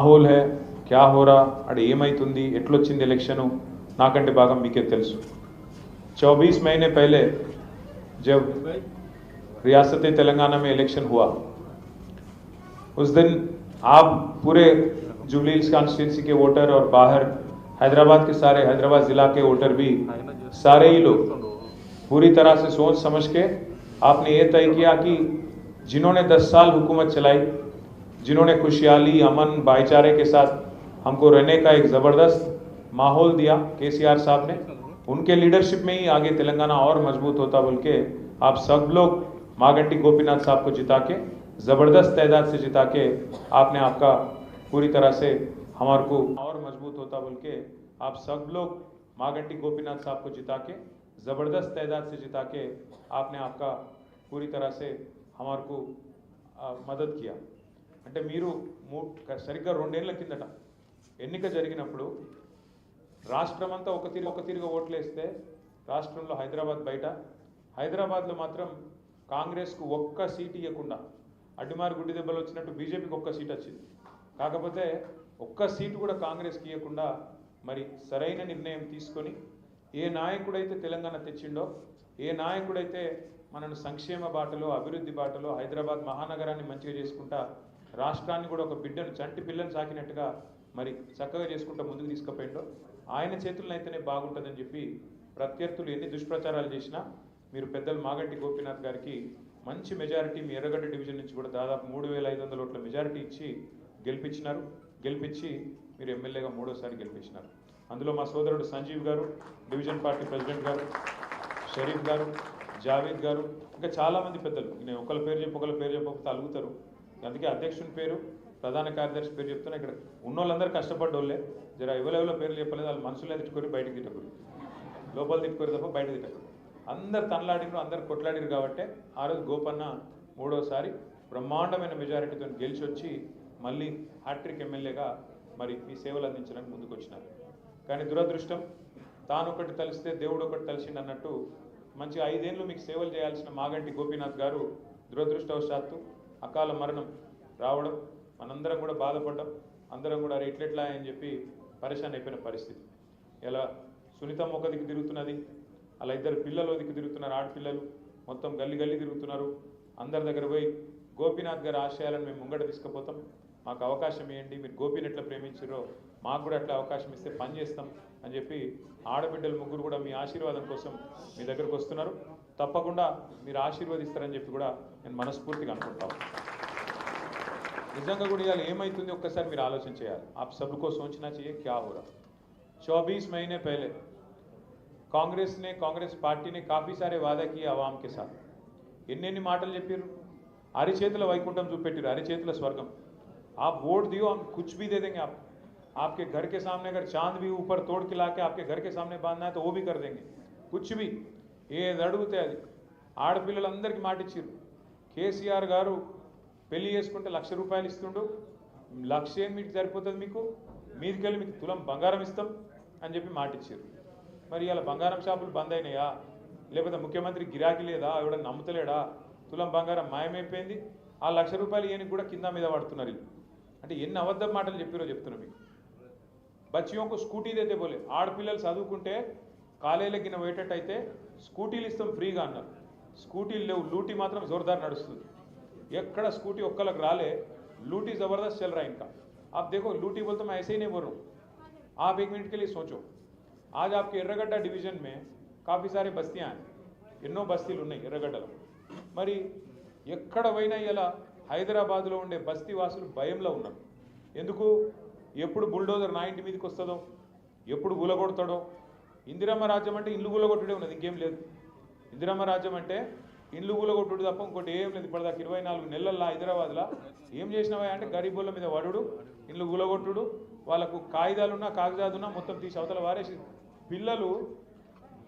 माहौल है क्या हो रहा अड़े ఏమైతుంది ఎట్లొచ్చింది ఎలక్షన్ నాకంటే బాగా మీకే తెలుసు 24 महीने पहले जब रियासत तेलंगाना में इलेक्शन हुआ उस दिन आप पूरे जुबली हिल्स कॉन्स्टिट्यूंसी के वोटर और बाहर हैदराबाद के सारे हैदराबाद जिला के वोटर भी सारे ही लोग पूरी तरह से सोच समझ के आपने ये तय किया कि जिन्होंने 10 साल हुकूमत चलाई, जिन्होंने खुशहाली अमन भाईचारे के साथ हमको रहने का एक ज़बरदस्त माहौल दिया केसीआर साहब ने, उनके लीडरशिप में ही आगे तेलंगाना और मजबूत होता बोल के आप सब लोग मागंटी गोपीनाथ साहब को जिता के ज़बरदस्त तादाद से जिता के आपने आपका पूरी तरह से हमारे को और मजबूत होता बोल के आप सब लोग मागंटी गोपीनाथ साहब को जिता के ज़बरदस्त तादाद से जिता के आपने आपका पूरी तरह से हमारे को मदद किया। అంటే మీరు సరిగ్గా 2 ఏళ్ల కిందట ఎన్నిక జరిగినప్పుడు రాష్ట్రమంతా ఒక తీరుగా ఓట్లేస్తే రాష్ట్రంలో హైదరాబాద్ బయట హైదరాబాద్లో మాత్రం కాంగ్రెస్కు ఒక్క సీట్ ఇవ్వకుండా అడ్డిమారు గుడ్డి దెబ్బలు వచ్చినట్టు బీజేపీకి ఒక్క సీట్ వచ్చింది. కాకపోతే ఒక్క సీటు కూడా కాంగ్రెస్కి ఇవ్వకుండా మరి సరైన నిర్ణయం తీసుకొని ఏ నాయకుడైతే తెలంగాణ తెచ్చిండో, ఏ నాయకుడైతే మనను సంక్షేమ బాటలో అభివృద్ధి బాటలో హైదరాబాద్ మహానగరాన్ని మంచిగా చేసుకుంటా రాష్ట్రాన్ని కూడా ఒక బిడ్డను చంటి పిల్లని సాకినట్టుగా మరి చక్కగా చేసుకుంటా ముందుకు తీసుకుపోయిండో ఆయన చేతుల్లో అయితేనే బాగుంటుందని చెప్పి ప్రత్యర్థులు ఎన్ని దుష్ప్రచారాలు చేసినా మీరు పెద్దలు మాగంటి గోపీనాథ్ గారికి మంచి మెజారిటీ మీ ఎర్రగడ్డ డివిజన్ నుంచి కూడా దాదాపు 3500 ఓట్ల మెజారిటీ ఇచ్చి గెలిపించినారు. గెలిపించి మీరు ఎమ్మెల్యేగా 3వసారి గెలిపించినారు. అందులో మా సోదరుడు సంజీవ్ గారు, డివిజన్ పార్టీ ప్రెసిడెంట్ గారు, షరీఫ్ గారు, జావేద్ గారు, ఇంకా చాలామంది పెద్దలు, నేను ఒకళ్ళ పేరు చెప్పకపోతే అలుగుతారు. అందుకే అధ్యక్షుని పేరు, ప్రధాన కార్యదర్శి పేరు చెప్తున్నా. ఇక్కడ ఉన్నోళ్ళందరూ కష్టపడ్డోళ్ళే, జర ఎవరెవరో పేర్లు చెప్పలేదు, వాళ్ళు మనసులో తిట్టుకొని బయటకు తిట్టకూరు, లోపల తిట్టుకోరు తప్ప బయట తిట్టకూరు. అందరు తనలాడిరు, అందరు కొట్లాడిరు కాబట్టి ఆ రోజు గోపన్న 3వసారి బ్రహ్మాండమైన మెజారిటీతో గెలిచి వచ్చి మళ్ళీ హ్యాట్రిక్ ఎమ్మెల్యేగా మరి ఈ సేవలు అందించడానికి ముందుకు వచ్చినారు. కానీ దురదృష్టం, తాను ఒకటి తలిస్తే దేవుడు ఒకటి తలిసిండు అన్నట్టు మంచి 5 ఏళ్ళు మీకు సేవలు చేయాల్సిన మాగంటి గోపీనాథ్ గారు దురదృష్టవశాత్తు అకాల మరణం రావడం మనందరం కూడా బాధపడ్డాం. అందరం కూడా ఎట్లెట్లా అని చెప్పి పరేషాన్ అయిపోయిన పరిస్థితి. ఇలా సునీతమ్మ ఒక దిక్కు తిరుగుతున్నది, అలా 2 పిల్లలు దిక్కు తిరుగుతున్నారు, ఆడపిల్లలు మొత్తం గల్లీ తిరుగుతున్నారు. అందరి దగ్గర పోయి గోపీనాథ్ గారి ఆశయాలను మేము ముంగట తీసుకుపోతాం, మాకు అవకాశం ఇవ్వండి, మీరు గోపీని ఎట్లా ప్రేమించారో మాకు కూడా అట్లా అవకాశం ఇస్తే పని చేస్తాం అని చెప్పి ఆడబిడ్డలు ముగ్గురు కూడా మీ ఆశీర్వాదం కోసం మీ దగ్గరకు వస్తున్నారు. తప్పకుండా మీరు ఆశీర్వదిస్తారని చెప్పి కూడా నేను మనస్ఫూర్తిగా అనుకుంటాను. నిజంగా కూడా ఇవాళ ఏమైతుంది ఒక్కసారి మీరు ఆలోచన చేయాలి. आप सबको सोचना चाहिए क्या हो रहा। 24 महीने पहले कांग्रेस पार्टी ने काफ़ी सारे वादा किए आवाम के साथ. ఎన్ని మాటలు చెప్పారు, అరిచేతుల వైకుంఠం చూపెట్టారు, అరిచేతుల స్వర్గం. आप वोट दियो, हम कुछ भी दे देंगे. आपके घर के सामने अगर चांद भी ऊपर तोड़ के लाके आपके घर के सामने बांधना है तो वो भी कर देंगे. कुछ भी ఏది అడిగితే అది. ఆడపిల్లలందరికీ మాట ఇచ్చారు. కేసీఆర్ గారు పెళ్లి చేసుకుంటే ₹1,00,000 ఇస్తుండు, 1,00,000 మీకు సరిపోతుంది, మీదికెళ్ళి మీకు తులం బంగారం ఇస్తాం అని చెప్పి మాట ఇచ్చారు. మరి ఇలా బంగారం షాపులు బంద్ అయినాయా, లేకపోతే ముఖ్యమంత్రి గిరాకీ లేదా, ఎవడన్నా నమ్ముతలేడా, తులం బంగారం మాయమైపోయింది, ఆ ₹1,00,000 ఈయనకి కూడా కింద మీద పడుతున్నారు. అంటే ఎన్ని అబద్ధం మాటలు చెప్పారో చెప్తున్నా మీకు. బచ్చియోంకు స్కూటీ దేతే బోలే, ఆడపిల్లలు చదువుకుంటే కాలేజీలకి పోయేటట్టయితే స్కూటీలు ఇస్తాం ఫ్రీగా అన్నారు. స్కూటీలు లేవు, లూటీ మాత్రం జోర్దార్ నడుస్తుంది. ఎక్కడ స్కూటీ ఒక్కళ్ళకి రాలే, लूटी ज़बरदस्त चल रहा है इनका. आप देखो, लूटी बोलते मैं ऐसे ही नहीं बोल रहा हूँ, आप 1 मिनट के लिए सोचो. आज आपके ఎర్రగడ్డ डिवीजन में काफ़ी सारे बस्तियाँ हैं, ఎన్నో బస్తీలు ఉన్నాయి ఎర్రగడ్డలో. మరి ఎక్కడ పోయినా ఇలా హైదరాబాద్లో ఉండే బస్తీ వాసులు భయంలో ఉన్నారు. ఎందుకు? ఎప్పుడు బుల్డోజర్ నా ఇంటి మీదకి వస్తుందో, ఎప్పుడు గులగొడతాడో. ఇందిరమ్మ రాజ్యం అంటే ఇల్లు గులగొట్టుడే ఉన్నది, ఇంకేం లేదు. ఇందిరమ్మ రాజ్యం అంటే ఇండ్లు కూలగొట్టుడు తప్ప ఇంకోటి ఏం లేదు. ఇప్పటిదాకా 24 నెలల్లో హైదరాబాద్లో ఏం చేసినావా అంటే గరీబుల మీద వడుడు, ఇండ్లు కూలగొట్టుడు, వాళ్ళకు కాగితాలున్నా కాగజాదున్నా మొత్తం తీసి అవతల వారేసి. పిల్లలు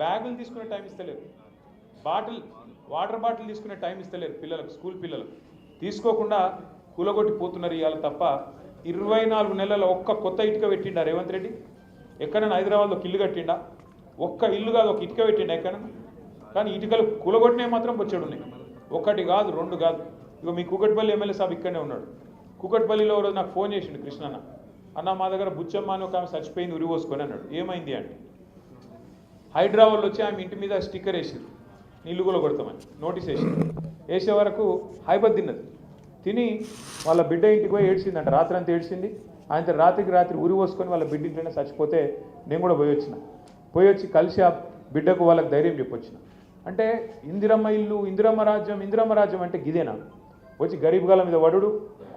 బ్యాగులు తీసుకునే టైం ఇస్తలేరు, వాటర్ బాటిల్ తీసుకునే టైం ఇస్తలేరు పిల్లలకు, స్కూల్ పిల్లలకు తీసుకోకుండా కూలగొట్టి పోతున్నారు ఇవాళ తప్ప. 24 నెలల ఒక్క కొత్త ఇటుక పెట్టిండా రేవంత్ రెడ్డి? ఎక్కడైనా హైదరాబాద్లో ఇల్లు కట్టిండా? ఒక్క ఇల్లు కాదు, ఒక ఇటుక పెట్టిండా ఎక్కడైనా? కానీ ఇటుకలు కూలగొట్టినవి మాత్రం వచ్చాడు ఉన్నాయి. ఒకటి కాదు, 2 కాదు. ఇక మీ కూకట్పల్లి ఎమ్మెల్యే సాబ్ ఇక్కడనే ఉన్నాడు. కూకట్పల్లిలో రోజు నాకు ఫోన్ చేసిండు కృష్ణన్న, అన్న మా దగ్గర బుచ్చమ్మ అని ఒక ఆమె చచ్చిపోయింది ఉరి పోసుకొని అన్నాడు. ఏమైంది అంటే హైదరాబాద్లో వచ్చి ఆమె ఇంటి మీద స్టిక్కర్ వేసారు, నీళ్ళు కూడా కొడతామని నోటీస్ వేసారు. వేసే వరకు హైబత్ తిన్నది. తిని వాళ్ళ బిడ్డ ఇంటికి పోయి ఏడ్చిందంట, రాత్రి అంతా ఏడ్చింది. ఆయన రాత్రికి రాత్రి ఉరి పోసుకొని వాళ్ళ బిడ్డ ఇంట్లోనే చచ్చిపోతే నేను కూడా పోయి వచ్చి కలిసి ఆ బిడ్డకు వాళ్ళకి ధైర్యం చెప్పొచ్చిన. అంటే ఇందిరమ్మ ఇల్లు, ఇందిరమ్మ రాజ్యం అంటే గిదేనా? వచ్చి గరీబ్ గాల మీద వడుడు,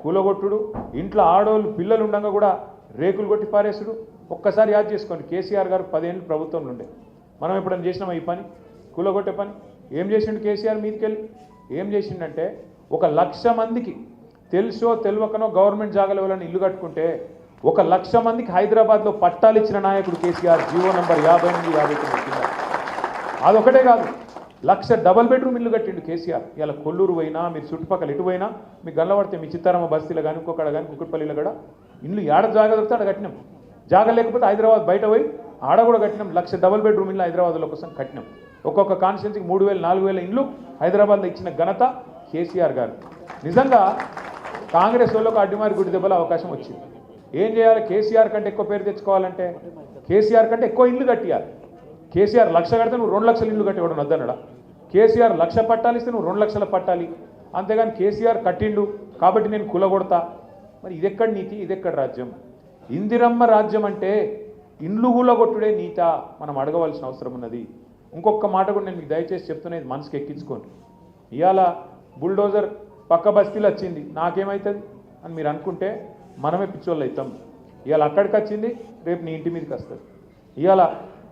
కూలగొట్టుడు, ఇంట్లో ఆడోళ్ళు పిల్లలు ఉండగా కూడా రేకులు కొట్టి పారేసుడు. ఒక్కసారి యాద్ చేసుకోండి, కేసీఆర్ గారు 10 ఏళ్ళు ప్రభుత్వంలో ఉండే, మనం ఎప్పుడైనా చేసినామా ఈ పని? కూలగొట్టే పని ఏం చేసిండు కేసీఆర్? మీదకెళ్ళి ఏం చేసిండంటే 1,00,000 మందికి తెలుసో తెలియకనో గవర్నమెంట్ జాగాల వల్ల ఇల్లు కట్టుకుంటే 1,00,000 మందికి హైదరాబాద్లో పట్టాలు ఇచ్చిన నాయకుడు కేసీఆర్. జీవో నంబర్ 58 అదొకటే కాదు, 1,00,000 డబల్ బెడ్రూమ్ ఇల్లు కట్టిండు కేసీఆర్. ఇలా కొల్లూరు పోయినా, మీరు చుట్టుపక్కల ఎటు పోయినా మీకు గల్లబడితే, మీ చిత్తారమ్మ బస్తీలో కానీ ఇంకొకడ కానీ కుక్కట్పల్లిలో కూడా ఇల్లు ఏడ జాగా దొరికితే ఆడ కట్టినాం. జాగా లేకపోతే హైదరాబాద్ బయట పోయి ఆడ కూడా కట్టినాం. 1,00,000 డబల్ బెడ్రూమ్ ఇల్లు హైదరాబాద్లో కోసం కట్టినాం. ఒక్కొక్క కాన్స్టిట్యున్సీకి 3,000 4,000 ఇల్లు హైదరాబాద్లో ఇచ్చిన ఘనత కేసీఆర్ గారు. నిజంగా కాంగ్రెస్ వాళ్ళకు అడ్డిమారి గుడి దెబ్బల అవకాశం వచ్చింది. ఏం చేయాలి? కేసీఆర్ కంటే ఎక్కువ పేరు తెచ్చుకోవాలంటే కేసీఆర్ కంటే ఎక్కువ ఇల్లు కట్టియాలి. కేసీఆర్ 1,00,000 కడితే నువ్వు 2,00,000 ఇల్లు కట్టేవాడు వద్దన్నాడా? కేసీఆర్ 1,00,000 పట్టాలి ఇస్తే నువ్వు 2,00,000 పట్టాలి. అంతేగాని కేసీఆర్ కట్టిండు కాబట్టి నేను కులగొడతా. మరి ఇదెక్కడ నీతి, ఇదెక్కడ రాజ్యం? ఇందిరమ్మ రాజ్యం అంటే ఇండ్లు కూలగొట్టుడే నీత మనం అడగవలసిన అవసరం ఉన్నది. ఇంకొక మాట కూడా నేను మీకు దయచేసి చెప్తున్నది, మనసుకి ఎక్కించుకోండి. ఇవాళ బుల్డోజర్ పక్క బస్తీలు వచ్చింది, నాకేమవుతుంది అని మీరు అనుకుంటే మనమే పిచ్చోళ్ళు అవుతాం. ఇవాళ అక్కడికి వచ్చింది, రేపు నీ ఇంటి మీదకి వస్తుంది. ఇవాళ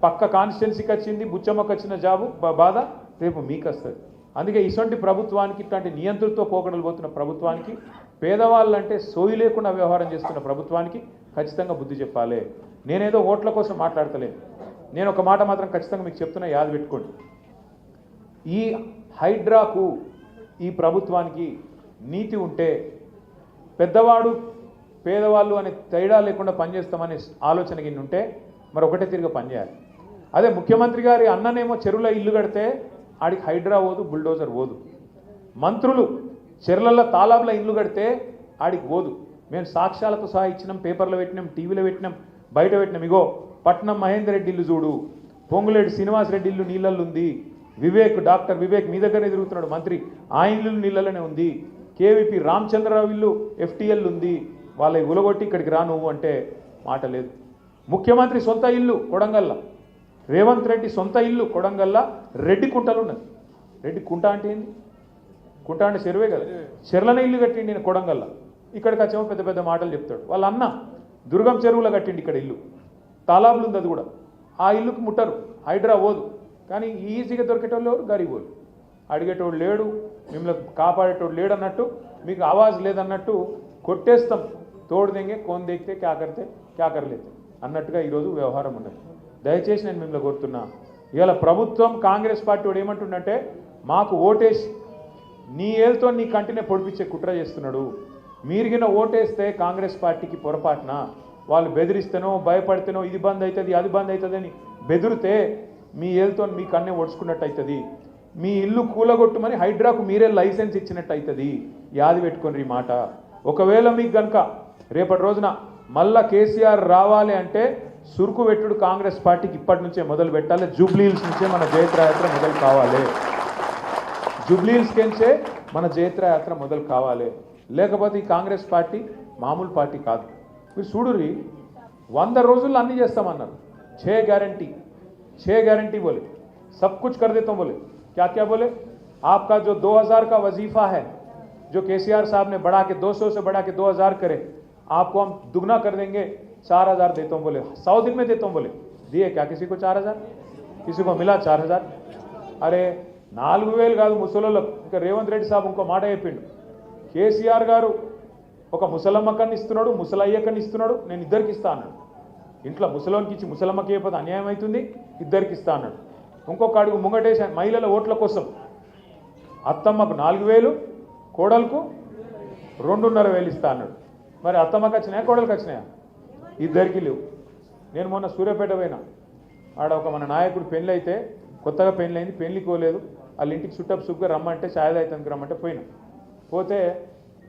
పక్క కాన్స్టిట్యున్సీకి వచ్చింది, బుచ్చమ్మకు వచ్చిన జాబు బాధ రేపు మీకు వస్తుంది. అందుకే ఇటువంటి ప్రభుత్వానికి, ఇట్లాంటి నియంత్రణతో పోకడలు పోతున్న ప్రభుత్వానికి, పేదవాళ్ళంటే సోయి లేకుండా వ్యవహారం చేస్తున్న ప్రభుత్వానికి ఖచ్చితంగా బుద్ధి చెప్పాలి. నేనేదో ఓట్ల కోసం మాట్లాడతలేను. నేను ఒక మాట మాత్రం ఖచ్చితంగా మీకు చెప్తున్నా, యాద పెట్టుకోండి. ఈ హైడ్రాకు, ఈ ప్రభుత్వానికి నీతి ఉంటే పెద్దవాడు పేదవాళ్ళు అనే తేడా లేకుండా పనిచేస్తామనే ఆలోచన కింద ఉంటే మరి ఒకటే తిరిగి పనిచేయాలి. అదే ముఖ్యమంత్రి గారి అన్ననేమో చెరువులో ఇల్లు కడితే ఆడికి హైడ్రా పోదు, బుల్డోజర్ పోదు. మంత్రులు చెర్లల్లో తాలాబుల ఇల్లు కడితే ఆడికి పోదు. మేము సాక్ష్యాలతో సహా ఇచ్చినాం, పేపర్లో పెట్టినాం, టీవీలో పెట్టినాం, బయట పెట్టినాం. ఇగో పట్నం మహేందర్ రెడ్డి ఇల్లు చూడు, పొంగులేటి శ్రీనివాస్ రెడ్డి ఇల్లు నీళ్ళల్లో ఉంది, డాక్టర్ వివేక్ మీ దగ్గరనే తిరుగుతున్నాడు మంత్రి, ఆ ఇల్లు నీళ్ళలోనే ఉంది, కేవీపీ రామచంద్రరావు ఇల్లు FTL ఉంది. వాళ్ళ ఉలగొట్టి ఇక్కడికి రా నువ్వు అంటే మాట లేదు. ముఖ్యమంత్రి సొంత ఇల్లు కొడంగల్లా, రేవంత్ రెడ్డి సొంత ఇల్లు కొడంగల్లా రెడ్డి కుంటలు ఉన్నది. రెడ్డి కుంట అంటే ఏంది? కుంట అంటే చెరువే కదా, చెర్లనే ఇల్లు కట్టిండి నేను కొడంగల్లా. ఇక్కడికి వచ్చేమో పెద్ద పెద్ద మాటలు చెప్తాడు. వాళ్ళ అన్న దుర్గం చెరువులో కట్టిండి ఇక్కడ ఇల్లు, తాలాబులు ఉంది అది కూడా. ఆ ఇల్లుకు ముట్టరు, హైడ్రా పోదు. కానీ ఈజీగా దొరికేటోళ్ళు ఎవరు? గరీబోళ్ళు. అడిగేటోడు లేడు, మిమ్మల్ని కాపాడేటోడు లేడు అన్నట్టు, మీకు ఆవాజ్ లేదన్నట్టు కొట్టేస్తాం. తోడు దెంగే కోన్ దేకితే క్యా కర్లేదు అన్నట్టుగా ఈరోజు వ్యవహారం ఉన్నది. దయచేసి నేను మిమ్మల్ని కోరుతున్నా, ఇవాళ ప్రభుత్వం కాంగ్రెస్ పార్టీ వాడు ఏమంటుండంటే, మాకు ఓటేసి నీ ఏళ్ళతో నీ కంటినే పొడిపించే కుట్ర చేస్తున్నాడు. మీరిగిన ఓటేస్తే కాంగ్రెస్ పార్టీకి పొరపాటున వాళ్ళు బెదిరిస్తేనో భయపడితేనో ఇది బంద్ అవుతుంది అది బంద్ అవుతుంది అని బెదిరితే మీ ఏళ్ళతో మీ కన్నే ఒడుచుకున్నట్టు అవుతుంది. మీ ఇల్లు కూలగొట్టుమని హైడ్రాకు మీరే లైసెన్స్ ఇచ్చినట్టు అవుతుంది. యాది పెట్టుకోండి ఈ మాట. ఒకవేళ మీకు కనుక రేపటి రోజున మళ్ళా కేసీఆర్ రావాలి అంటే సురుకు పెట్టుడు కాంగ్రెస్ పార్టీకి ఇప్పటి నుంచే మొదలు పెట్టాలి. జూబ్లీహిల్స్ నుంచే మన జయత్రయాత్ర మొదలు కావాలి. జూబ్లీహిల్స్ కెంచే మన జయత్రయాత్ర మొదలు కావాలి. లేకపోతే ఈ కాంగ్రెస్ పార్టీ మామూలు పార్టీ కాదు. మీరు చూడుర్రి, 100 రోజుల్లో అన్నీ చేస్తామన్నారు. 6 गारंटी बोले, सब कुछ कर देता हूँ बोले. क्या क्या बोले? आपका जो 2000 का वजीफा है, जो केसीआर साहब ने बढ़ा के 200 से बढ़ा के 2000 करे, आपको हम दुगना कर देंगे, 4000 देता हूँ बोले, 100 दिन में देता हूँ बोले. दिए क्या किसी को 4000? किसी को मिला 4000? अरे 4000 కాదు ముసలోళ్ళకు. ఇంకా రేవంత్ రెడ్డి సాబ్ ఇంకో మాట చెప్పిండు, కేసీఆర్ గారు ఒక ముసలమ్మకని ఇస్తున్నాడు, ముసలయ్యకని ఇస్తున్నాడు, నేను ఇద్దరికి ఇస్తా అన్నాడు. ఇంట్లో ముసలోనికి ఇచ్చి ముసలమ్మకి అయిపోతే అన్యాయం అవుతుంది, ఇద్దరికి ఇస్తా అన్నాడు. ఇంకొక అడుగు ముంగటేసి మహిళల ఓట్ల కోసం అత్తమ్మకు 4000, కోడలకు 2,500 ఇస్తా అన్నాడు. మరి అత్తమ్మకి వచ్చినాయా, కోడలకు వచ్చినాయా? ఇద్దరికి లేవు. నేను మొన్న సూర్యాపేట పోయినా, ఆడ ఒక మన నాయకుడు పెళ్ళి అయితే, కొత్తగా పెళ్ళి అయింది, పెళ్ళికి పోలేదు, వాళ్ళ ఇంటికి చుట్టపు సుగ్గా రమ్మంటే ఛాయ్ తాగుతానికి రమ్మంటే పోయినా. పోతే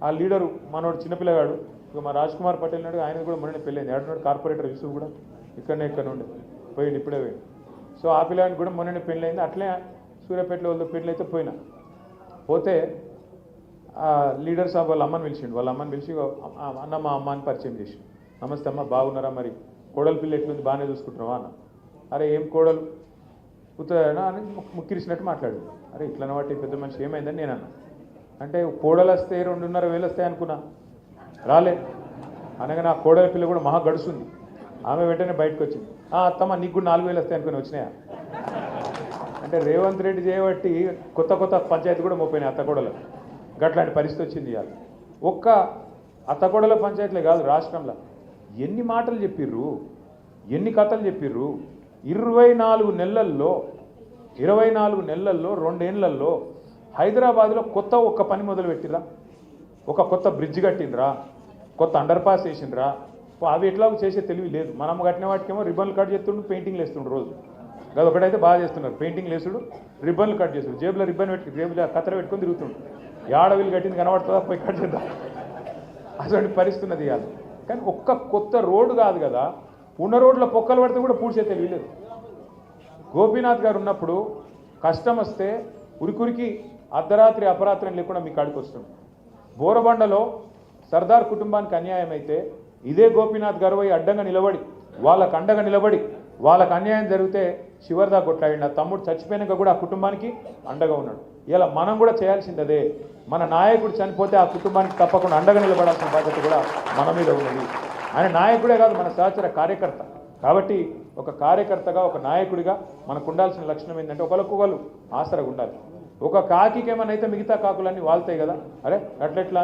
ఆ లీడరు మనోడు చిన్నపిల్లగాడు ఇక మా రాజ్ కుమార్ పటేల్ నాడు ఆయన కూడా మొన్న పెళ్ళైంది ఏడున్నాడు కార్పొరేటర్ యూసుఫ్ కూడా ఇక్కడ నుండి పోయింది ఇప్పుడే పోయింది. సో ఆ పిల్లానికి కూడా మొన్ననే పెళ్ళైంది. అట్లే సూర్యాపేటలో వాళ్ళ పెళ్ళి అయితే పోతే లీడర్ సాబ్ వాళ్ళ అమ్మని పిలిచిండు. వాళ్ళ అమ్మని పిలిచి అన్న మా అమ్మ అని పరిచయం చేసి, నమస్తే అమ్మ బాగున్నారా, మరి కోడలు పిల్ల ఎట్లుంది బాగానే చూసుకుంటున్నావా అన్న. అరే ఏం కోడలు ఉత్తనా అని ముక్కిరిసినట్టు మాట్లాడు. అరే ఇట్లన బట్టి పెద్ద మనిషి ఏమైందని నేను అన్నా. అంటే కోడలు వస్తే 2.5 వస్తాయి అనుకున్నా, రాలే. అనగా నా కోడల పిల్ల కూడా మహా గడుస్తుంది. ఆమె వెంటనే బయటకు వచ్చింది, అత్తమ్మ నీకు కూడా 4,000 వస్తాయి అనుకుని వచ్చినాయా. అంటే రేవంత్ రెడ్డి చేయబట్టి కొత్త పంచాయతీ కూడా మోపోయినాయి అత్తకోడలు. గట్లాంటి పరిస్థితి వచ్చింది ఇవాళ. ఒక్క అత్తకోడల పంచాయతీలే కాదు, రాష్ట్రంలో ఎన్ని మాటలు చెప్పిర్రు, ఎన్ని కథలు చెప్పిర్రు. 24 నెలల్లో 2 ఏళ్లలో హైదరాబాద్లో ఒక్క పని మొదలు పెట్టిరా, ఒక కొత్త బ్రిడ్జ్ కట్టిండ్రా, కొత్త అండర్ పాస్ వేసిండ్రా. అవి ఎట్లాగో చేసే తెలివి లేదు. మనం కట్టిన వాటికేమో రిబ్బన్లు కట్ చేస్తుండ్రు, పెయింటింగ్లు వేస్తుండ్రు. రోజు అది ఒకటైతే బాగా చేస్తున్నారు, పెయింటింగ్లు వేసుడు, రిబ్బన్లు కట్ చేస్తుడు, జేబులో రిబ్బన్ పెట్టి జేబులో కత్తెర పెట్టుకొని తిరుగుతుండ్రు. ఏడవిలు కట్టింది కనబడుతుందా, పోయి కట్ చేద్దాం, అటువంటి పరిస్థితి ఉన్నది కాదు. కానీ ఒక్క కొత్త రోడ్డు కాదు కదా, ఉన్న రోడ్ల పొక్కలు పడితే కూడా పూడ్చే తెలియలేదు. గోపీనాథ్ గారు ఉన్నప్పుడు కష్టం వస్తే ఉరికురికి అర్ధరాత్రి అపరాత్రం లేకుండా మీ కాడికి వస్తుంది. బోరబండలో సర్దార్ కుటుంబానికి అన్యాయం అయితే ఇదే గోపీనాథ్ గారు పోయి అడ్డంగా నిలబడి వాళ్ళకు అండగా నిలబడి వాళ్ళకు అన్యాయం జరిగితే చివరిదా కొట్లాడిన తమ్ముడు చచ్చిపోయినాక కూడా ఆ కుటుంబానికి అండగా ఉన్నాడు. ఇలా మనం కూడా చేయాల్సింది అదే. మన నాయకుడు చనిపోతే ఆ కుటుంబానికి తప్పకుండా అండగా నిలబడాల్సిన బాధ్యత కూడా మన మీద ఉన్నది. ఆయన నాయకుడే కాదు, మన సహచర కార్యకర్త. కాబట్టి ఒక కార్యకర్తగా, ఒక నాయకుడిగా మనకు ఉండాల్సిన లక్షణం ఏంటంటే ఒకరికొకరు ఆసరగా ఉండాలి. ఒక కాకికి ఏమైనా అయితే మిగతా కాకులన్నీ వాళ్తాయి కదా, అరే అట్లెట్లా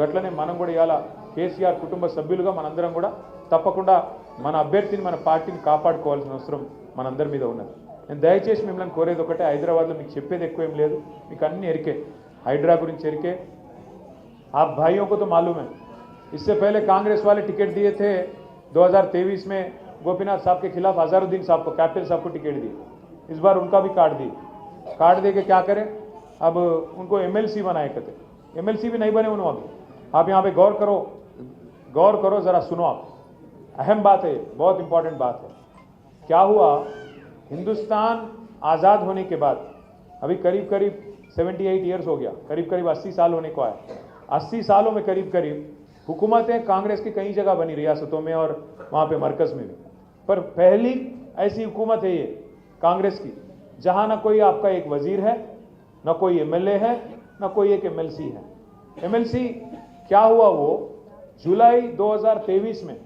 గట్లనే మనం కూడా ఇవాళ కేసీఆర్ కుటుంబ సభ్యులుగా మనందరం కూడా తప్పకుండా మన అభ్యర్థిని, మన పార్టీని కాపాడుకోవాల్సిన అవసరం మనందరి మీద ఉన్నది. నేను దయచేసి మిమ్మల్ని కోరేది ఒకటే, హైదరాబాద్లో మీకు చెప్పేది ఎక్కువ ఏం లేదు, మీకు అన్ని ఎరికే, హైడ్రా గురించి ఎరికే. आप भाइयों को तो मालूम है, इससे पहले कांग्रेस वाले टिकट दिए थे 2023 में गोपीनाथ साहब के खिलाफ अजहरुद्दीन साहब को, कैप्टन साहब को टिकट दिए. इस बार उनका भी काट दिए. काट दे के क्या करें, अब उनको एमएलसी बनाए कहते. एमएलसी भी नहीं बने उन्होंने. आप यहाँ पे गौर करो ज़रा, सुनो आप. अहम बात है, बहुत इंपॉर्टेंट बात है. क्या हुआ, हिंदुस्तान आज़ाद होने के बाद अभी करीब 78 ईयर्स हो गया, करीब 80 साल होने को आया. 80 सालों में करीब हुकूमतें कांग्रेस की कई जगह बनी, रियासतों में और वहाँ पे मरकज़ में भी. पर पहली ऐसी हुकूमत है ये कांग्रेस की जहाँ न कोई आपका एक वजीर है, न कोई एमएलए है, न कोई एक एमएलसी है. एमएलसी क्या हुआ, वो जुलाई 2023 में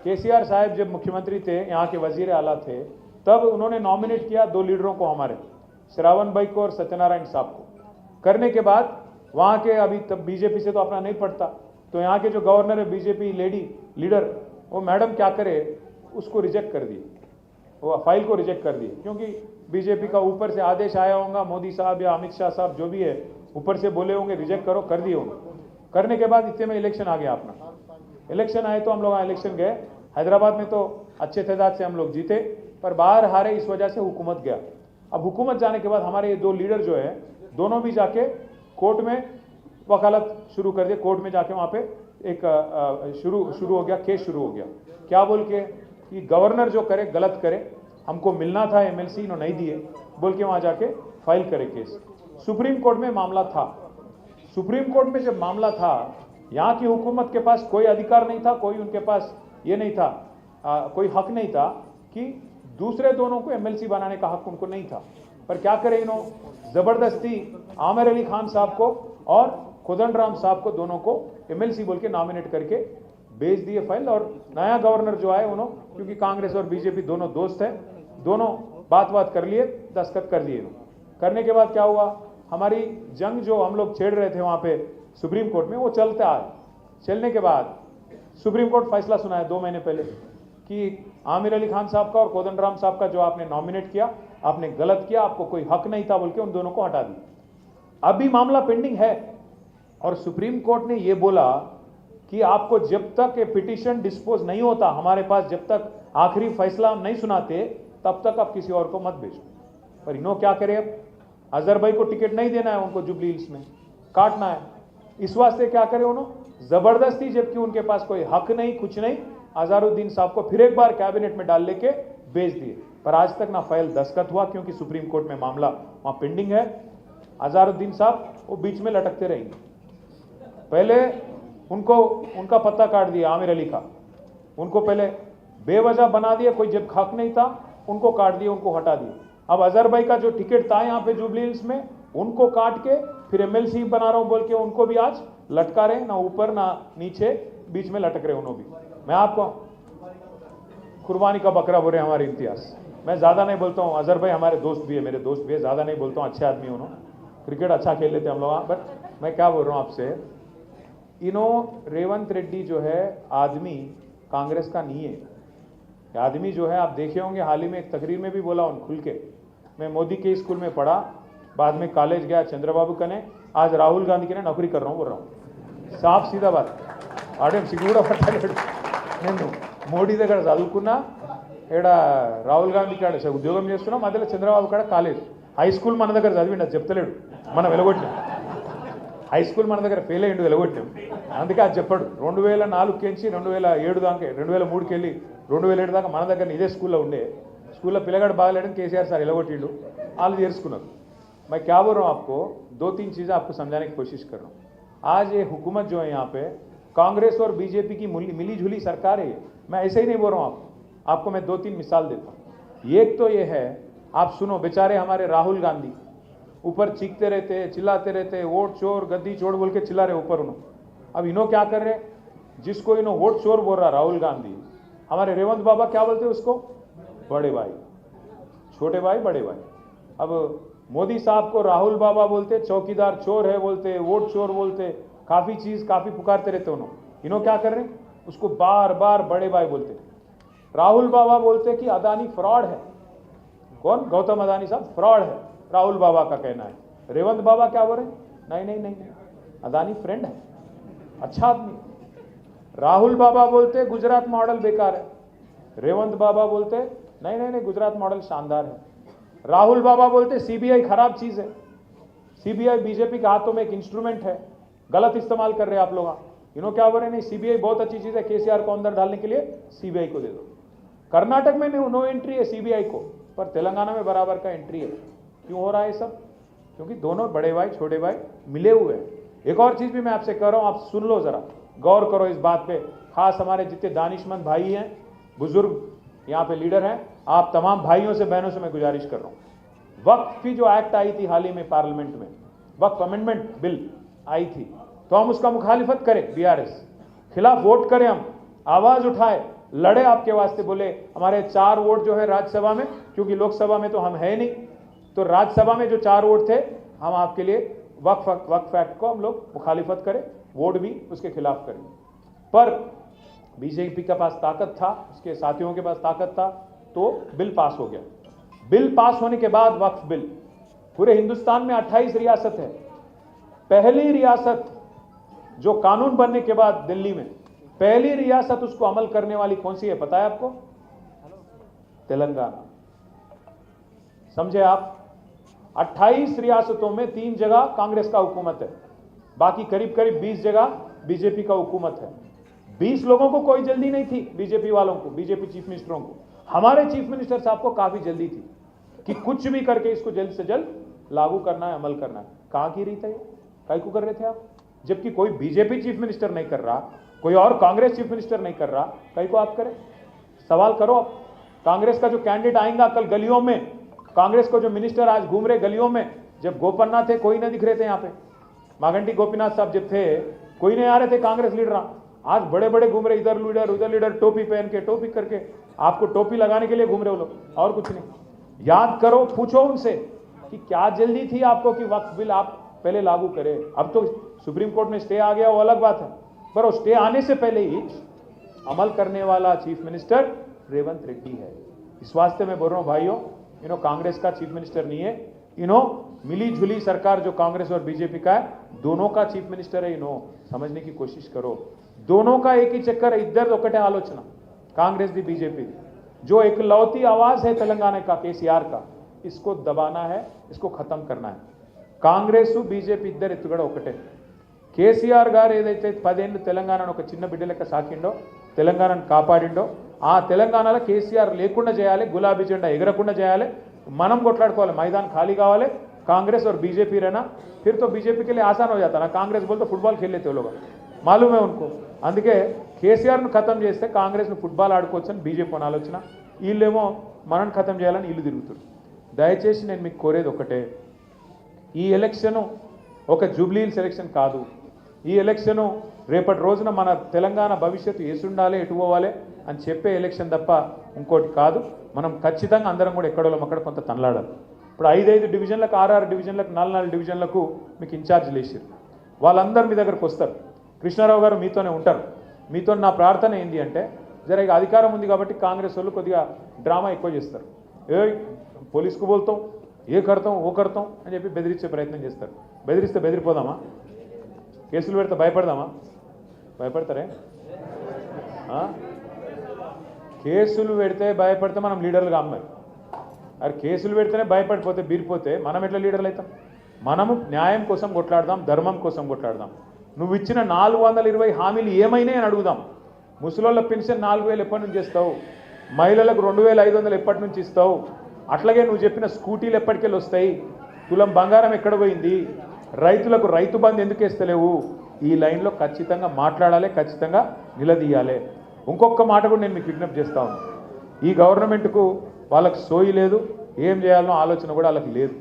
केसीआर साहब जब मुख्यमंत्री थे, यहाँ के वजीर आला थे, तब उन्होंने नॉमिनेट किया 2 लीडरों को, हमारे श्रावण भाई को और सत्यनारायण साहब को. करने के बाद वहाँ के, अभी तब बीजेपी से तो अपना नहीं पड़ता, तो यहाँ के जो गवर्नर है बीजेपी लीडर, वो मैडम क्या करे, उसको रिजेक्ट कर दिए, वो फाइल को रिजेक्ट कर दिए. क्योंकि बीजेपी का ऊपर से आदेश आया होगा, मोदी साहब या अमित शाह साहब जो भी है ऊपर से बोले होंगे, रिजेक्ट करो, कर दिए होंगे. करने के बाद इतने में इलेक्शन आ गया अपना. इलेक्शन आए तो हम लोग इलेक्शन गए. हैदराबाद में तो अच्छे तादाद से हम लोग जीते, पर बाहर हारे, इस वजह से हुकूमत गया. अब हुकूमत जाने के बाद हमारे ये 2 लीडर जो है, दोनों भी जाके कोर्ट में वकालत शुरू कर दिए. कोर्ट में जाके वहाँ पे एक शुरू हो गया, केस शुरू हो गया. क्या बोल के कि गवर्नर जो करे गलत करे, हमको मिलना था एमएलसी, इन्होंने नहीं दिए बोल के वहाँ जाके फाइल करे केस. सुप्रीम कोर्ट में मामला था. सुप्रीम कोर्ट में जब मामला था, यहाँ की हुकूमत के पास कोई अधिकार नहीं था, कोई उनके पास ये नहीं था, कोई हक नहीं था कि दूसरे दोनों को एमएलसी बनाने का हक उनको नहीं था. पर क्या करें, इन्होंने ज़बरदस्ती आमिर अली खान साहब को और कोदंडराम साहब को, दोनों को एमएलसी बोल के नॉमिनेट करके भेज दिए फाइल. और नया गवर्नर जो आए उन्होंने, क्योंकि कांग्रेस और बीजेपी दोनों दोस्त हैं, दोनों बात कर लिए, दस्तखत कर दिए. करने के बाद क्या हुआ, हमारी जंग जो हम लोग छेड़ रहे थे वहाँ पे सुप्रीम कोर्ट में, वो चलता आए. चलने के बाद सुप्रीम कोर्ट फैसला सुनाया 2 महीने पहले कि आमिर अली खान साहब का और कोदंडराम साहब का जो आपने नॉमिनेट किया, आपने गलत किया, आपको कोई हक नहीं था बोल के उन दोनों को हटा दिया. अभी मामला पेंडिंग है और सुप्रीम कोर्ट ने ये बोला कि आपको जब तक ये पिटीशन डिस्पोज नहीं होता, हमारे पास जब तक आखिरी फैसला हम नहीं सुनाते, तब तक आप किसी और को मत भेजो. पर इन्हों क्या करे, अब अजहर भाई को टिकट नहीं देना है, उनको जुबली हिल्स में काटना है. इस वास्ते क्या करे, उन्होंने जबरदस्ती, जबकि उनके पास कोई हक नहीं, कुछ नहीं, अजहरुद्दीन साहब को फिर एक बार कैबिनेट में डाल लेके भेज दिए। पर आज तक ना फाइल दस्तखत हुआ, क्योंकि सुप्रीम कोर्ट में मामला वहां पेंडिंग है। अजहरुद्दीन साहब वो बीच में लटकते रहेंगे। पहले उनको उनका पत्ता काट दिया आमिर अली का, उनको पहले बेवजह बना दिया, कोई जब हक नहीं था उनको काट दिया, उनको हटा दिया। अब अजहर भाई का जो टिकट था यहाँ पे जुबली हिल्स में, उनको काट के फिर एमएलसी बना रहा हूं बोल के उनको भी आज लटका रहे, ना ऊपर ना नीचे, बीच में लटक रहे उन्होंने भी। मैं आपको कुर्बानी का बकरा बोल रहे हमारे इम्तियाज। मैं ज्यादा नहीं बोलता हूँ, अजहर भाई हमारे दोस्त भी है, मेरे दोस्त भी है, ज्यादा नहीं बोलता हूँ, अच्छे आदमी उन्होंने, क्रिकेट अच्छा खेल लेते हम लोग। बट मैं क्या बोल रहा हूँ आपसे, रेवंत रेड्डी जो है आदमी कांग्रेस का नहीं है। आदमी जो है आप देखे होंगे, हाल ही में एक तकरीर में भी बोला उन खुल के, मैं मोदी के स्कूल में पढ़ा, बाद में कॉलेज गया चंद्रबाबू कने, आज राहुल गांधी के ने नौकरी कर रहा हूँ बोल रहा हूँ, साफ सीधा बात। आडे सिगूड़ा पट्टालेడు నేను మోడీ దగ్గర చదువుకున్నా, ఇక్కడ రాహుల్ గాంధీ కాడ ఉద్యోగం చేస్తున్నా, మధ్యలో చంద్రబాబు కాడ కాలేజ్, హై స్కూల్ మన దగ్గర చదివిండు, అది చెప్తలేడు, మనం వెలగొట్టినాం, హై స్కూల్ మన దగ్గర ఫెయిల్ అయ్యిండు, వెలగొట్టినాం, అందుకే అది చెప్పాడు। 2004 నుంచి 2007 దాకా, 2003కి వెళ్ళి 2007 దాకా మన దగ్గర ఇదే స్కూల్లో ఉండే, స్కూల్లో పిల్లగాడు బాగలేడని కేసీఆర్ సార్ వెలగొట్టిండు, వాళ్ళు చేర్చుకున్నారు। मैं क्या बोल रहा हूँ आपको, 2-3 चीज़ें आपको समझाने की कोशिश कर रहा हूँ। आज ये हुकूमत जो है यहाँ पे कांग्रेस और बीजेपी की मिली जुली सरकार है। मैं ऐसे ही नहीं बोल रहा हूँ आपको मैं 2-3 मिसाल देता हूँ। एक तो ये है, आप सुनो, बेचारे हमारे राहुल गांधी ऊपर चीखते रहते, चिल्लाते रहते, वोट चोर गद्दी चोर बोल के चिल्ला रहे ऊपर उन्होंने। अब इन्हों क्या कर रहे, जिसको इन्हों वोट चोर बोल रहा राहुल गांधी, हमारे रेवंत बाबा क्या बोलते उसको, बड़े भाई, छोटे भाई बड़े भाई। अब मोदी साहब को राहुल बाबा बोलते, चौकीदार चोर है बोलते, वोट चोर बोलते, काफी चीज काफी पुकारते रहते उन्होंने। इन्हों क्या कर रहे हैं, उसको बार बार बड़े भाई बोलते। राहुल बाबा बोलते कि अदानी फ्रॉड है। कौन, गौतम अदानी साहब फ्रॉड है, राहुल बाबा का कहना है। रेवंत बाबा क्या बोल रहे, नहीं नहीं नहीं नहीं, अदानी फ्रेंड है, अच्छा आदमी। राहुल बाबा बोलते गुजरात मॉडल बेकार है, रेवंत बाबा बोलते नहीं नहीं नहीं गुजरात मॉडल शानदार है। राहुल बाबा बोलते सीबीआई खराब चीज है, सीबीआई बीजेपी के हाथों में एक इंस्ट्रूमेंट है, गलत इस्तेमाल कर रहे हैं आप लोग। इन्हों क्या बोल रहे, नहीं सीबीआई बहुत अच्छी चीज है, केसीआर को अंदर डालने के लिए सीबीआई को दे दो। कर्नाटक में नो एंट्री है सीबीआई को, पर तेलंगाना में बराबर का एंट्री है। क्यों हो रहा है सब, क्योंकि दोनों बड़े भाई छोटे भाई मिले हुए हैं। एक और चीज भी मैं आपसे कह रहा हूं, आप सुन लो जरा, गौर करो इस बात पे, खास हमारे जितने दानिशमंद भाई हैं, बुजुर्ग यहाँ पे लीडर हैं, आप तमाम भाइयों से बहनों से मैं गुजारिश कर रहा हूं। वक्फ की जो एक्ट आई थी हाल ही में पार्लियामेंट में, वक्फ अमेंडमेंट बिल आई थी, तो हम उसका मुखालिफत करें, बीआरएस खिलाफ वोट करें, हम आवाज उठाए, लड़े आपके वास्ते, बोले हमारे 4 वोट जो है राज्यसभा में, क्योंकि लोकसभा में तो हम है नहीं, तो राज्यसभा में जो 4 वोट थे, हम आपके लिए वक्फ एक्ट को हम लोग मुखालिफत करें, वोट भी उसके खिलाफ करें। पर बीजेपी के पास ताकत था, उसके साथियों के पास ताकत था, तो बिल पास हो गया। बिल पास होने के बाद वक्फ बिल, पूरे हिंदुस्तान में 28 रियासत है, पहली रियासत जो कानून बनने के बाद दिल्ली में पहली रियासत उसको अमल करने वाली कौन सी है पता है आपको, तेलंगाना। समझे आप, 28 रियासतों में 3 जगह कांग्रेस का हुकूमत है, बाकी करीब करीब 20 जगह बीजेपी का हुकूमत है। 20 लोगों को कोई जल्दी नहीं थी, बीजेपी वालों को, बीजेपी चीफ मिनिस्टरों को, हमारे चीफ मिनिस्टर साहब को काफी जल्दी थी कि कुछ भी करके इसको जल्द से जल्द लागू करना है, अमल करना है। कहां की रही था ये, काय को कर रहे थे आप, जबकि कोई बीजेपी चीफ मिनिस्टर नहीं कर रहा, कोई और कांग्रेस चीफ मिनिस्टर नहीं कर रहा, काय को आप करें। सवाल करो आप, कांग्रेस का जो कैंडिडेट आएगा कल गलियों में, कांग्रेस को जो मिनिस्टर आज घूम रहे गलियों में, जब गोपन्ना थे कोई नहीं दिख रहे थे, यहाँ पे मागंटी गोपीनाथ साहब जब थे कोई नहीं आ रहे थे कांग्रेस लीडर, आज बड़े बड़े घूम रहे, इधर लीडर उधर लीडर, टोपी पहन के, टोपी करके, आपको टोपी लगाने के लिए घूम रहे हो लोग, और कुछ नहीं। याद करो, पूछो उनसे कि क्या जल्दी थी आपको कि वक्फ बिल आप पहले लागू करें। अब तो सुप्रीम कोर्ट में स्टे आ गया, वो अलग बात है, पर वो स्टे आने से पहले ही अमल करने वाला चीफ मिनिस्टर रेवंत रेड्डी है। इस वास्ते मैं बोल रहा हूं भाइयों, इन्हों कांग्रेस का चीफ मिनिस्टर नहीं है, इन्हों मिली जुली सरकार जो कांग्रेस और बीजेपी का है, दोनों का चीफ मिनिस्टर है। इन्हों समझने की कोशिश करो, दोनों का एक ही चक्कर है, इधर ఒకటే ఆలోచన, कांग्रेस दी बीजेपी जो एक लौती आवाज है तेलंगाना का केसीआर का, इसको दबाना है, इसको खत्म करना है। कांग्रेस बीजेपी इधर ఎత్తుగడ ఒకటే, కేసీఆర్ గారు ఏదైతే 10 ఏళ్ళు తెలంగాణను ఒక చిన్న బిడ్డ లెక్క సాకిండో, తెలంగాణను కాపాడిండో, ఆ తెలంగాణలో కేసీఆర్ లేకుండా చేయాలి, గులాబీ జెండా ఎగరకుండా చేయాలి, మనం కొట్లాడుకోవాలి, మైదాన్ ఖాళీ కావాలి, कांग्रेस और बीजेपी रहना, फिर तो बीजेपी के लिए आसान हो जाता ना, कांग्रेस बोल तो फुटबॉल खेल लेते वो लोग, मालूम है उनको। అందుకే కేసీఆర్ను ఖతం చేస్తే కాంగ్రెస్ను ఫుట్బాల్ ఆడుకోవచ్చని బీజేపీ అని ఆలోచన, వీళ్ళేమో మనని ఖతం చేయాలని వీళ్ళు తిరుగుతారు. దయచేసి నేను మీకు కోరేది ఒకటే, ఈ ఎలక్షను ఒక జూబ్లీహిల్స్ ఎలక్షన్ కాదు. ఈ ఎలక్షను రేపటి రోజున మన తెలంగాణ భవిష్యత్తు ఏసుండాలి, ఎటు పోవాలి అని చెప్పే ఎలక్షన్ తప్ప ఇంకోటి కాదు. మనం ఖచ్చితంగా అందరం కూడా ఎక్కడోళ్ళం అక్కడ కొంత తనలాడాలి. ఇప్పుడు 5 డివిజన్లకు, 6 డివిజన్లకు, 4 డివిజన్లకు మీకు ఇన్ఛార్జీలు వేసారు. వాళ్ళందరూ మీ దగ్గరకు వస్తారు. కృష్ణారావు గారు మీతోనే ఉంటారు. మీతో నా ప్రార్థన ఏంటి అంటే, జర ఇక అధికారం ఉంది కాబట్టి కాంగ్రెస్ వాళ్ళు కొద్దిగా డ్రామా ఎక్కువ చేస్తారు. పోలీసుకు బోల్తాం, ఏ కడతాం ఓ కడతాం అని చెప్పి బెదిరించే ప్రయత్నం చేస్తారు. బెదిరిస్తే బెదిరిపోదామా? కేసులు పెడితే భయపడదామా? భయపడతారే? కేసులు పెడితే భయపడితే మనం లీడర్లుగా అమ్మాయి. అరే కేసులు పెడితేనే భయపడిపోతే బీరిపోతే మనం ఎట్లా లీడర్లు అవుతాం? మనము న్యాయం కోసం కొట్లాడదాం, ధర్మం కోసం కొట్లాడదాం. నువ్వు ఇచ్చిన 420 హామీలు ఏమైనా అని అడుగుదాం. ముసలోళ్ళ పెన్షన్ 4000 ఎప్పటి నుంచి ఇస్తావు? మహిళలకు 2500 ఎప్పటి నుంచి ఇస్తావు? అట్లాగే నువ్వు చెప్పిన స్కూటీలు ఎప్పటికెళ్ళి వస్తాయి? తులం బంగారం ఎక్కడ పోయింది? రైతులకు రైతు బంధు ఎందుకు వేస్తలేవు? ఈ లైన్లో ఖచ్చితంగా మాట్లాడాలి, ఖచ్చితంగా నిలదీయాలి. ఇంకొక మాట కూడా నేను మీకు విజ్ఞప్తి చేస్తా ఉన్నాను. ఈ గవర్నమెంట్కు వాళ్ళకి సోయి లేదు, ఏం చేయాలనో ఆలోచన కూడా వాళ్ళకి లేదు.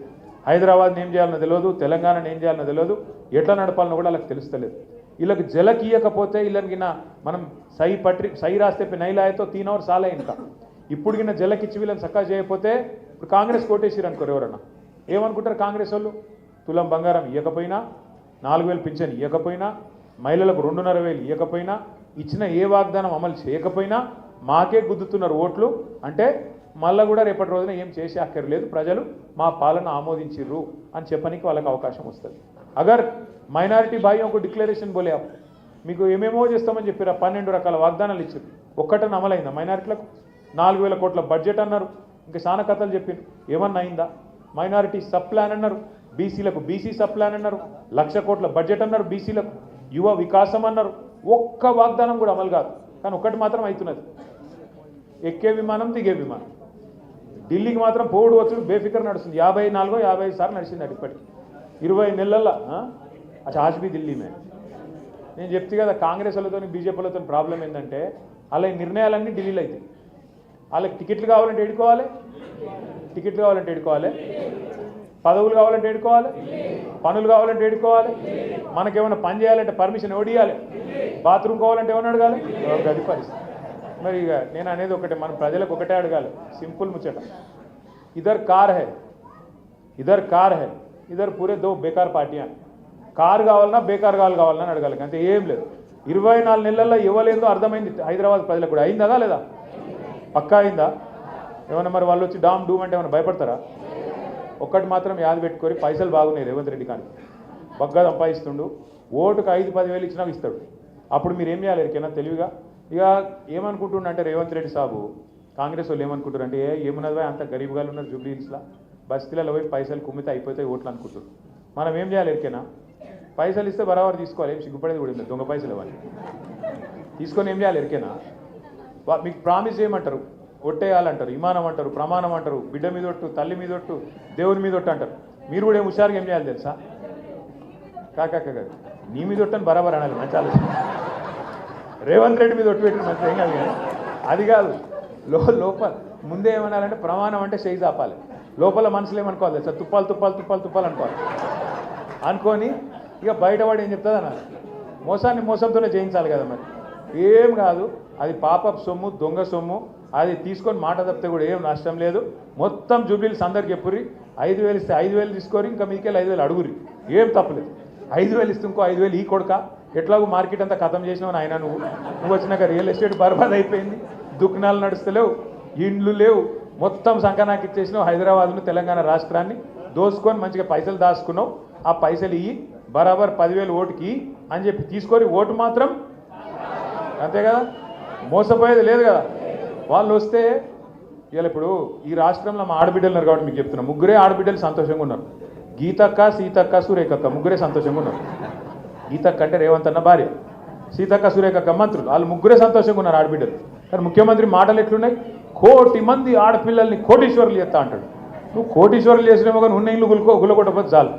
హైదరాబాద్ని ఏం చేయాలనో తెలియదు, తెలంగాణని ఏం చేయాలనో తెలియదు, ఎట్లా నడపాలనో కూడా వాళ్ళకి తెలుస్తలేదు. వీళ్ళకి జలకీయకపోతే వీళ్ళకి మనం సై రాస్తే నైలాయతో 3 hours సాలే. ఇంకా ఇప్పుడు గిన్న జలకిచ్చి వీళ్ళని చక్కగా చేయకపోతే ఇప్పుడు కాంగ్రెస్ కోటేసిరు అనుకోరు ఎవరన్నా, ఏమనుకుంటారు కాంగ్రెస్ వాళ్ళు? తులం బంగారం ఇవ్వకపోయినా, 4000 పింఛన్ ఇవ్వకపోయినా, మహిళలకు 2500 ఇవ్వకపోయినా, ఇచ్చిన ఏ వాగ్దానం అమలు చేయకపోయినా మాకే గుద్దుతున్నారు ఓట్లు అంటే మళ్ళీ కూడా రేపటి రోజున ఏం చేసే అక్కర్లేదు, ప్రజలు మా పాలన ఆమోదించిర్రు అని చెప్పడానికి వాళ్ళకి అవకాశం వస్తుంది. అగర్ మైనారిటీ భాయ్యోं को డిక్లరేషన్ బోలే మీకు ఏమేమో చేస్తామని చెప్పారు, 12 రకాల వాగ్దానాలు ఇచ్చారు, ఒక్కటని అమలైందా? మైనారిటీలకు 4000 కోట్ల బడ్జెట్ అన్నారు, ఇంకా చాలా కథలు చెప్పారు, ఏమన్నా అయిందా? మైనారిటీ సబ్ ప్లాన్ అన్నారు, బీసీలకు బీసీ సబ్ ప్లాన్ అన్నారు, 1,00,000 కోట్ల బడ్జెట్ అన్నారు బీసీలకు, యువ వికాసం అన్నారు, ఒక్క వాగ్దానం కూడా అమలు కాదు. కానీ ఒక్కటి మాత్రం అవుతున్నది, ఎక్కే విమానం దిగే విమానం. ఢిల్లీకి మాత్రం పోవుడు వచ్చుడు బేఫికర్ నడుస్తుంది. 54-55 సార్లు నడిచింది అది ఇప్పటికి 20 నెలల్లో. అచ్చా ఆజ్ బీ ఢిల్లీ మే. నేను చెప్తే కదా కాంగ్రెస్ వాళ్ళతో బీజేపీలతో ప్రాబ్లం ఏంటంటే వాళ్ళ నిర్ణయాలన్నీ ఢిల్లీలో అవుతాయి. వాళ్ళకి టికెట్లు కావాలంటే ఎడుకోవాలి, టికెట్లు కావాలంటే ఎడుకోవాలి, పదవులు కావాలంటే ఎడుకోవాలి, పనులు కావాలంటే ఎడుకోవాలి, మనకేమైనా పని చేయాలంటే పర్మిషన్ ఎవడియాలి, బాత్రూమ్ కావాలంటే ఏమన్నా అడగాలి, గది పరిస్థితి. మరి ఇక నేను అనేది ఒకటే, మన ప్రజలకు ఒకటే అడగాలి, సింపుల్ ముచ్చట. ఇద్దరు కార్ హై, ఇద్దరు పూరే 2 బేకార్ పార్టీయా. కారు కావాలన్నా బేకార్ కావాలన్నా అడగాలి, అంతే, ఏం లేదు. 24 నెలల్లో ఇవ్వలేదో అర్థమైంది హైదరాబాద్ ప్రజలకు కూడా. అయిందా లేదా? పక్కా అయిందా? ఏమన్నా మరి వాళ్ళు వచ్చి డామ్ డూమ్ అంటే ఏమైనా భయపడతారా? ఒక్కటి మాత్రం యాద పెట్టుకొని, పైసలు బాగున్నాయి రేవంత్ రెడ్డి కానీ బగ్గా సంపాదిస్తుండు, ఓటుకు 5-10 వేలు ఇచ్చినా ఇస్తాడు. అప్పుడు మీరు ఏం చేయాలి ఎరికైనా తెలివిగా? ఇక ఏమనుకుంటుండ అంటే రేవంత్ రెడ్డి సాబు, కాంగ్రెస్ వాళ్ళు ఏమనుకుంటారు అంటే, ఏమున్నది అంత గరీబ్గా ఉన్నారు జూబ్లీహిల్స్లో, బస్తీలలో పోయి పైసలు కుమ్మితే అయిపోతాయి ఓట్లు అనుకుంటారు. మనం ఏం చేయాలి ఎరికైనా? పైసలు ఇస్తే బరాబర్ తీసుకోవాలి, ఏం సిగ్గుపడేది కూడా ఉంది. దొంగ పైసలు ఇవ్వాలి, తీసుకొని ఏం చేయాలి ఎరికైనా? మీకు ప్రామిస్ చేయమంటారు, ఒట్టేయాలంటారు, ఇమానం అంటారు, ప్రమాణం అంటారు, బిడ్డ మీద ఒట్టు, తల్లి మీద ఒట్టు, దేవుని మీద ఒట్టు అంటారు. మీరు కూడా ఏం హుషారుగా ఏం చేయాలి తెలుసా? కాదు, నీ మీద ఒట్టని బరాబర్ అనాలి, మంచి ఆలోచన. రేవంత్ రెడ్డి మీద ఒట్టు పెట్టిన మంచి ఏం కాదు, కానీ అది కాదు. లోపల ముందే ఏమనాలంటే ప్రమాణం అంటే చేయి చాపాలి, లోపల మనసులు ఏమనుకోవాలి తెలుసా? తుప్పాలు అనుకోవాలి. అనుకొని ఇక బయటవాడు ఏం చెప్తుంది అన్నారు, మోసాన్ని మోసంతోనే చేయించాలి కదా. మరి ఏం కాదు, అది పాపపు సొమ్ము, దొంగ సొమ్ము, అది తీసుకొని మాట తప్పితే కూడా ఏం నష్టం లేదు. మొత్తం జూబ్లీహిల్స్ అందరికి చెప్పుర్రి, 5,000 ఇస్తే 5,000 తీసుకోరి, ఇంకా మీకెళ్ళి 5,000 అడుగురి, ఏం తప్పలేదు. 5,000 ఇస్తే ఇంకో 5,000 ఈ కొడుక, ఎట్లాగో మార్కెట్ అంతా ఖతం చేసినావు ఆయన, నువ్వు వచ్చినాక రియల్ ఎస్టేట్ బర్బాద్ అయిపోయింది, దుకాణాలు నడుస్తలేవు, ఇండ్లు లేవు, మొత్తం సంకనాకి ఇచ్చేసినావు. హైదరాబాద్ను తెలంగాణ రాష్ట్రాన్ని దోసుకొని మంచిగా పైసలు దాచుకున్నావు. ఆ పైసలు ఇయ్యి, బరాబర్ 10,000 ఓటుకి అని చెప్పి తీసుకొని ఓటు మాత్రం, అంతే కదా, మోసపోయేది లేదు కదా. వాళ్ళు వస్తే ఇలా ఇప్పుడు ఈ రాష్ట్రంలో మా ఆడబిడ్డలు ఉన్నారు కాబట్టి మీకు చెప్తున్నా, 3 ఆడబిడ్డలు సంతోషంగా ఉన్నారు. గీతక్క, సీతక్క, సురేఖక్క, 3 సంతోషంగా ఉన్నారు. గీతక్క అంటే రేవంత్ అన్న భార్య, సీతక్క సురేఖక్క మంత్రులు, వాళ్ళు ముగ్గురే సంతోషంగా ఉన్నారు ఆడబిడ్డలు. కానీ ముఖ్యమంత్రి మాటలు ఎట్లున్నాయి, 1 కోటి మంది ఆడపిల్లల్ని కోటీశ్వరులు చేస్తా అంటాడు. నువ్వు కోటీశ్వరులు చేసినేమో కానీ ఉన్న ఇల్లు గుల్లగొట్టకపోతే చాలు.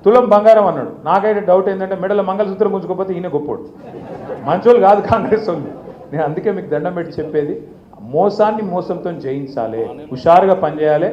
తులం బంగారం అన్నాడు. నాకైతే డౌట్ ఏంటంటే మెడల మంగళసూత్రం గుంజుకోకపోతే ఈయన గొప్పోడు, మంచోళ్ళు కాదు కాంగ్రెస్ వాళ్ళు. నేను అందుకే మీకు దండం పెట్టి చెప్పేది, మోసాన్ని మోసంతో జయించాలి, హుషారుగా పనిచేయాలి.